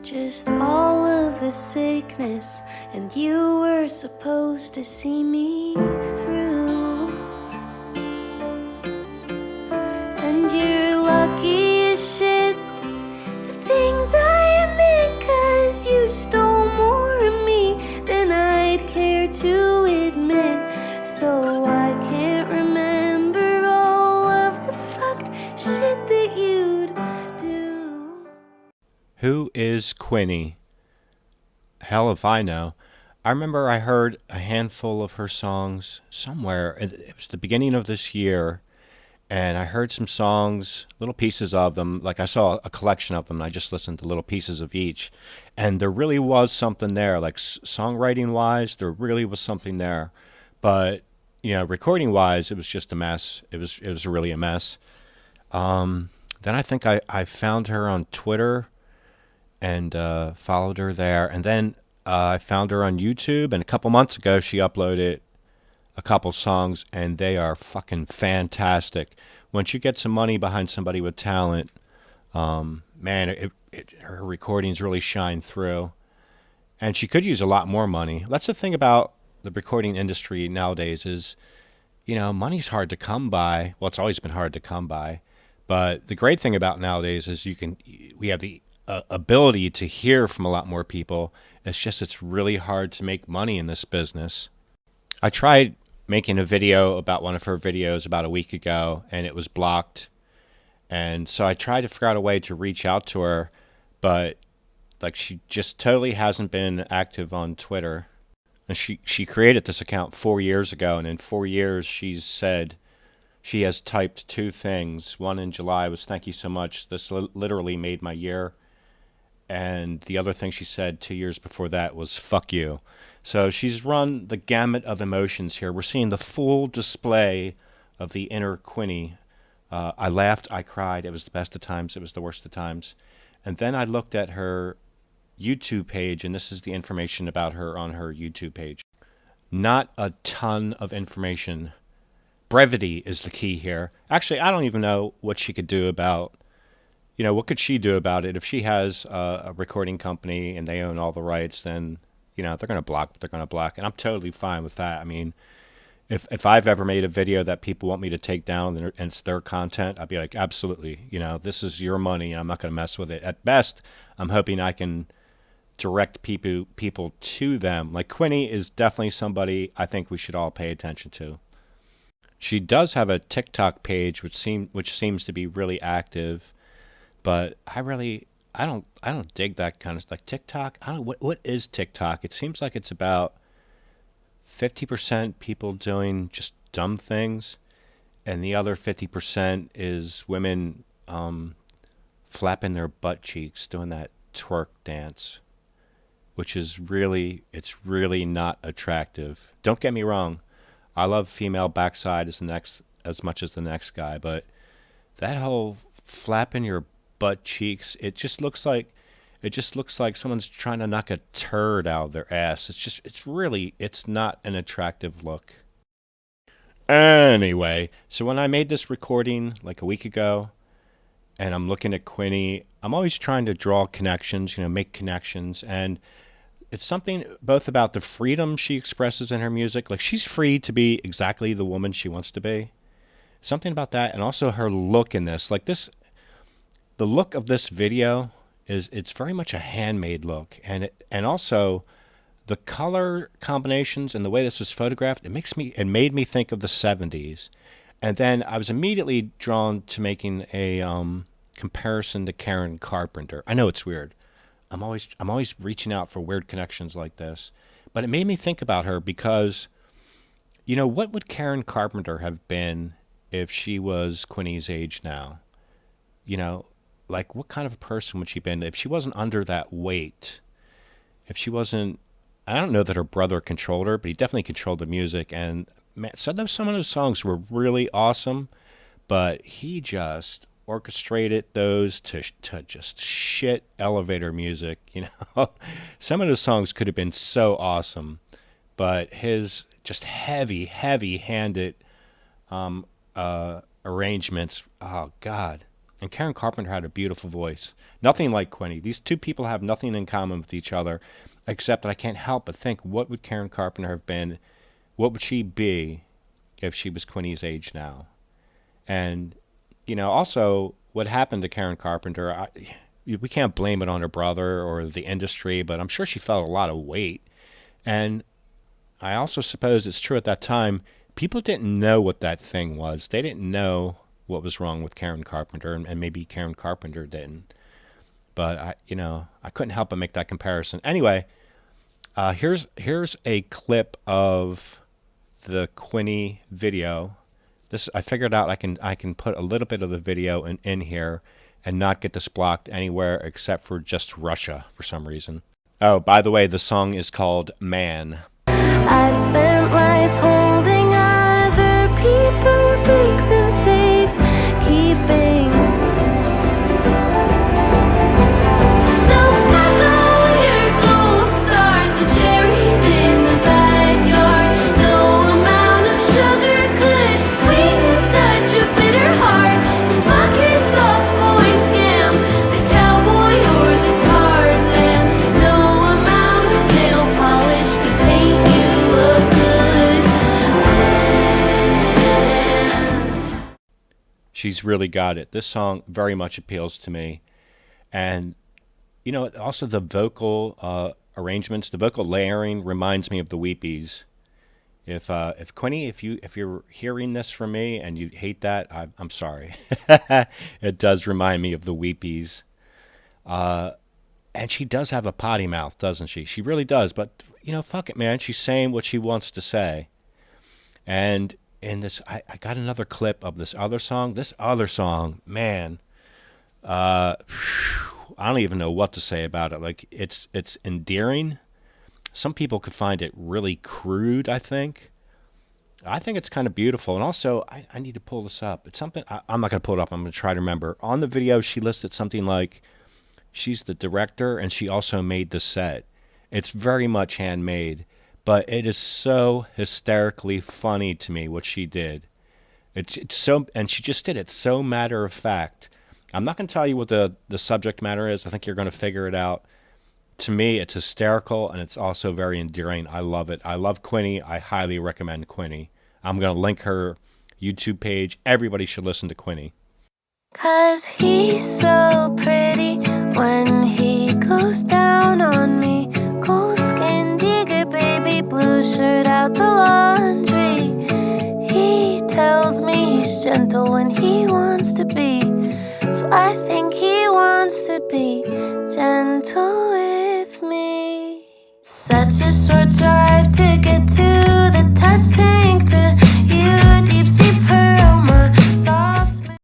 Just all of the sickness, and you were supposed to see me through. And you're lucky as shit, the things I admit, 'cause you stole more of me than I'd care to admit. So I can't remember all of the fucked shit that you'd do. Who is Quinnie? Hell if I know. I remember I heard a handful of her songs somewhere. It was the beginning of this year, and I heard some songs, little pieces of them. Like I saw a collection of them, and I just listened to little pieces of each. And there really was something there, like songwriting wise, there really was something there. But, recording wise, it was just a mess. It was really a mess. Then I think I found her on Twitter and followed her there. And then I found her on YouTube, and a couple months ago she uploaded a couple songs, and they are fucking fantastic. Once you get some money behind somebody with talent, man, her recordings really shine through. And she could use a lot more money. That's the thing about the recording industry nowadays is, money's hard to come by. Well, it's always been hard to come by. But the great thing about nowadays is we have the ability to hear from a lot more people. It's really hard to make money in this business. I tried making a video about one of her videos about a week ago, and it was blocked. And so I tried to figure out a way to reach out to her, but she just totally hasn't been active on Twitter. And she created this account 4 years ago, and in 4 years she's said she has typed two things. One in July was "Thank you so much. This literally made my year." And the other thing she said 2 years before that was "fuck you." So she's run the gamut of emotions here. We're seeing the full display of the inner Quinnie. I laughed, I cried. It was the best of times. It was the worst of times. And then I looked at her YouTube page, and this is the information about her on her YouTube page. Not a ton of information. Brevity is the key here. Actually, I don't even know what she could do about, what could she do about it? If she has a recording company and they own all the rights, then, they're going to block what they're going to block. And I'm totally fine with that. I mean, if I've ever made a video that people want me to take down and it's their content, I'd be like, absolutely, this is your money and I'm not going to mess with it. At best, I'm hoping I can direct people to them. Like Quinnie is definitely somebody I think we should all pay attention to. She does have a TikTok page which seems to be really active, but I don't dig that kind of stuff. Like TikTok, I don't what is TikTok? It seems like it's about 50% people doing just dumb things, and the other 50% is women flapping their butt cheeks, doing that twerk dance, which is it's really not attractive. Don't get me wrong. I love female backside as much as the next guy, but that whole flapping your butt cheeks, it just looks like someone's trying to knock a turd out of their ass. It's not an attractive look. Anyway, so when I made this recording like a week ago, and I'm looking at Quinnie, I'm always trying to draw connections, make connections, and it's something both about the freedom she expresses in her music. Like she's free to be exactly the woman she wants to be. Something about that, and also her look in this. The look of this video it's very much a handmade look, and also the color combinations and the way this was photographed. It made me think of the '70s, and then I was immediately drawn to making a comparison to Karen Carpenter. I know it's weird. I'm always reaching out for weird connections like this. But it made me think about her because, what would Karen Carpenter have been if she was Quinnie's age now? Like what kind of a person would she have been if she wasn't under that weight? If she wasn't, I don't know that her brother controlled her, but he definitely controlled the music. And man, some of those songs were really awesome, but he just orchestrated those to just shit elevator music. Some of the songs could have been so awesome, but his just heavy handed arrangements, oh god, And Karen Carpenter had a beautiful voice. Nothing like Quinnie. These two people have nothing in common with each other, except that I can't help but think, what would Karen Carpenter have been? What would she be if she was Quinnie's age now? And, also what happened to Karen Carpenter, we can't blame it on her brother or the industry, but I'm sure she felt a lot of weight. And I also suppose it's true at that time, people didn't know what that thing was. They didn't know what was wrong with Karen Carpenter, and maybe Karen Carpenter didn't. But I couldn't help but make that comparison. Anyway, here's a clip of the Quinnie video. This, I figured out I can put a little bit of the video in here and not get this blocked anywhere except for just Russia for some reason. Oh, by the way, the song is called Man. I've spent life holding other people's aches and safekeeping. So fuck all your gold stars, the cherries in the backyard. No amount of sugar could sweeten such a bitter heart. Fuck your soft boy scam, the cowboy or the Tarzan. No amount of nail polish could paint you a good man. She's really got it. This song very much appeals to me. And, also the vocal arrangements, the vocal layering reminds me of the Weepies. If Quinnie, if you're hearing this from me and you hate that, I'm sorry. It does remind me of the Weepies. And she does have a potty mouth, doesn't she? She really does. But, fuck it, man. She's saying what she wants to say. And in this, I got another clip of this other song. This other song, man, I don't even know what to say about it. Like, it's endearing. Some people could find it really crude, I think. I think it's kind of beautiful. And also, I need to pull this up. It's something, I'm not going to pull it up. I'm going to try to remember. On the video, she listed something like, she's the director and she also made the set. It's very much handmade, but it is so hysterically funny to me what she did. It's so, and she just did it so matter of fact. I'm not going to tell you what the subject matter is. I think you're going to figure it out. To me, it's hysterical, and it's also very endearing. I love it. I love Quinnie. I highly recommend Quinnie. I'm going to link her YouTube page. Everybody should listen to Quinnie. 'Cause he's so pretty when he goes down on me. Cool skin, digger, baby blue shirt out the laundry. He tells me he's gentle when he wants to be. So I think he wants to be gentle with me. Such a short drive to get to the touch tank.